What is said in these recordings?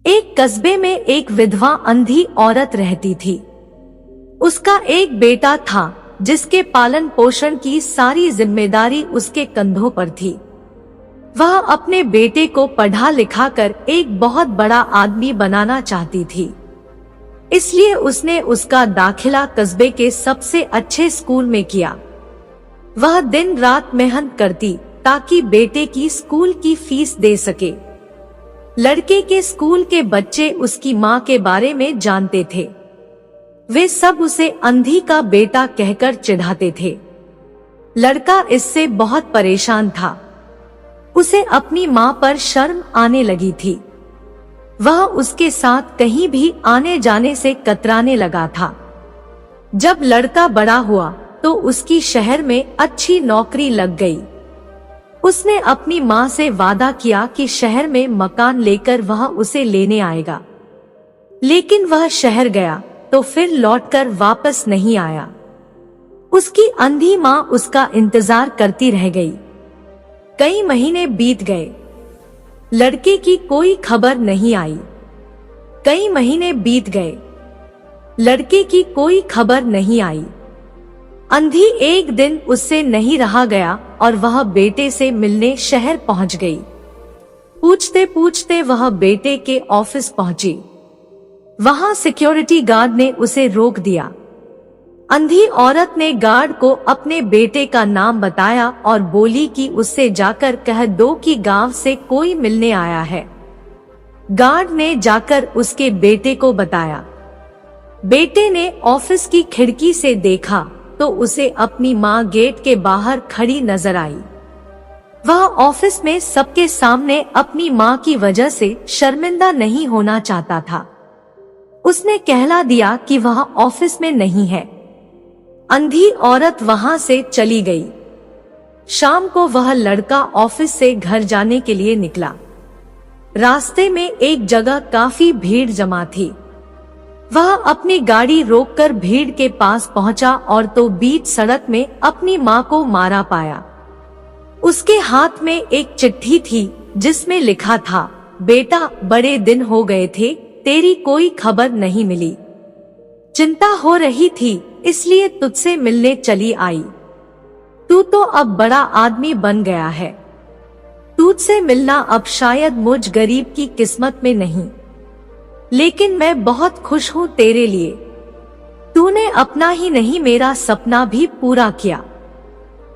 एक कस्बे में एक विधवा अंधी औरत रहती थी। उसका एक बेटा था जिसके पालन पोषण की सारी जिम्मेदारी उसके कंधों पर थी। वह अपने बेटे को पढ़ा लिखा कर एक बहुत बड़ा आदमी बनाना चाहती थी, इसलिए उसने उसका दाखिला कस्बे के सबसे अच्छे स्कूल में किया। वह दिन रात मेहनत करती ताकि बेटे की स्कूल की फीस दे सके। लड़के के स्कूल के बच्चे उसकी माँ के बारे में जानते थे। वे सब उसे अंधी का बेटा कहकर चिढ़ाते थे। लड़का इससे बहुत परेशान था। उसे अपनी माँ पर शर्म आने लगी थी। वह उसके साथ कहीं भी आने जाने से कतराने लगा था। जब लड़का बड़ा हुआ तो उसकी शहर में अच्छी नौकरी लग गई। उसने अपनी माँ से वादा किया कि शहर में मकान लेकर वह उसे लेने आएगा, लेकिन वह शहर गया तो फिर लौटकर वापस नहीं आया। उसकी अंधी माँ उसका इंतजार करती रह गई। कई महीने बीत गए, लड़के की कोई खबर नहीं आई। कई महीने बीत गए, लड़के की कोई खबर नहीं आई। अंधी एक दिन उससे नहीं रहा गया और वह बेटे से मिलने शहर पहुंच गई। पूछते पूछते वह बेटे के ऑफिस पहुंची। वहां सिक्योरिटी गार्ड ने उसे रोक दिया। अंधी औरत ने गार्ड को अपने बेटे का नाम बताया और बोली कि उससे जाकर कह दो कि गांव से कोई मिलने आया है। गार्ड ने जाकर उसके बेटे को बताया। बेटे ने ऑफिस की खिड़की से देखा तो उसे अपनी माँ गेट के बाहर खड़ी नजर आई। वह ऑफिस में सबके सामने अपनी माँ की वजह से शर्मिंदा नहीं होना चाहता था। उसने कहला दिया कि वह ऑफिस में नहीं है। अंधी औरत वहां से चली गई। शाम को वह लड़का ऑफिस से घर जाने के लिए निकला। रास्ते में एक जगह काफी भीड़ जमा थी। वह अपनी गाड़ी रोककर भीड़ के पास पहुंचा और तो बीच सड़क में अपनी माँ को मारा पाया। उसके हाथ में एक चिट्ठी थी जिसमें लिखा था, बेटा बड़े दिन हो गए थे, तेरी कोई खबर नहीं मिली। चिंता हो रही थी इसलिए तुझसे मिलने चली आई। तू तो अब बड़ा आदमी बन गया है। तुझसे मिलना अब शायद मुझ गरीब की किस्मत में नहीं, लेकिन मैं बहुत खुश हूँ तेरे लिए। तूने अपना ही नहीं मेरा सपना भी पूरा किया।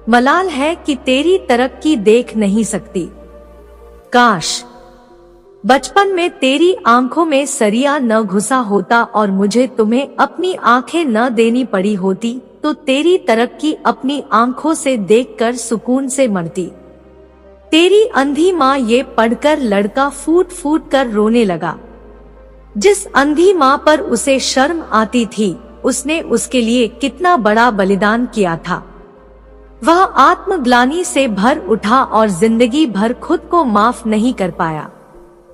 मलाल है कि तेरी तरक्की देख नहीं सकती। काश बचपन में तेरी आंखों में सरिया न घुसा होता और मुझे तुम्हें अपनी आंखें न देनी पड़ी होती तो तेरी तरक्की अपनी आंखों से देखकर सुकून से मरती। तेरी अंधी माँ ये पढ़कर लड़का फूट फूट कर रोने लगा। जिस अंधी माँ पर उसे शर्म आती थी, उसने उसके लिए कितना बड़ा बलिदान किया था। वह आत्मग्लानि से भर उठा और जिंदगी भर खुद को माफ नहीं कर पाया।